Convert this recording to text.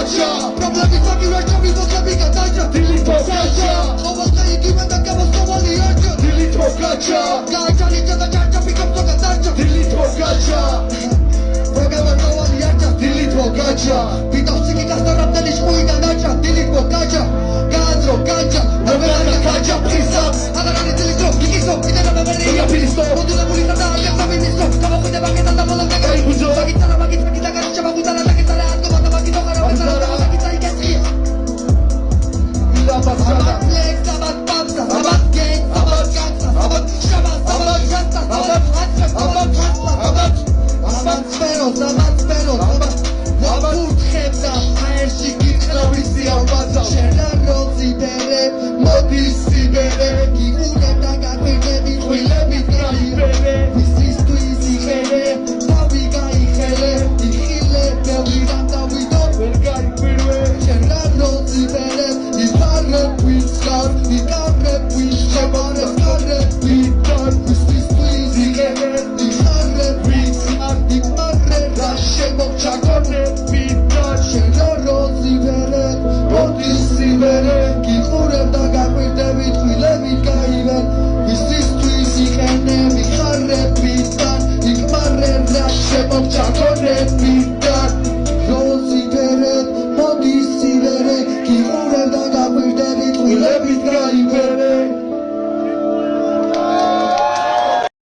გაჩა პრობლემის მაგივრაჭამის მოხები გადაჭა დილითო გაჩა ყოველდღე იგივე და გამოსავალი არჩა დილითო გაჩა გაჩა ნიჭა და ჩარჩა პიკაპსო გადაჭა დილითო გაჩა პროგრამოვანი არჩა დილითო გაჩა ვიტავსიკი გასტარაბდელი შუიდან აჭა დილითო გაჩა გაძრო გაჩა ნოვერა გაჩა ფისა აღარანი დილითო გიგისო კიდენა მემერია ფილისტო მოდულებული და აღება მინისტო გამოხდება კეთა და ბოლო გეგაი ბუზო მაგიტარა მაგიტა კიდე გაჩა მაგუტარა მაგიტარა ატკობა და მაგიტო ხარა მაგიტარა მაგიტა იკეთია ილაბა საბათ საბათ პამსა საბათ გენ საბათ კანსა საბათ შაბა საბათ განსა საბათ ატკა საბათ საბათ საბათ სფერო საბათ ვაფურთხებდა აერში გიწყრავისი ალბაძა შენა როძი ბერე მოდის სიბერე გიგუნებ და გაგვირდები ხვილებით გაიბერე მისისთვის იხელე თავი გაიხელე იხილე ბევრიდან დავიდო ვერ გაიკვირვე შენა როძი ბერე იფარებ ვისხარ იკარებ ვისხებარებ ხარებ ვიდარ მისთვის იხელე იხარებ ვისხარ იკმარე რა შემოგჩა გიყურებ და გაკვირდებით ხვილებით გაივენ მისისთვის იყენე მიხარებიდან იკმარე რა შემოგჩა ქონებიდან როზი ბერეთ მოდის სივერე გიყურებ და გაკვირდებით ხვილებით გაივენ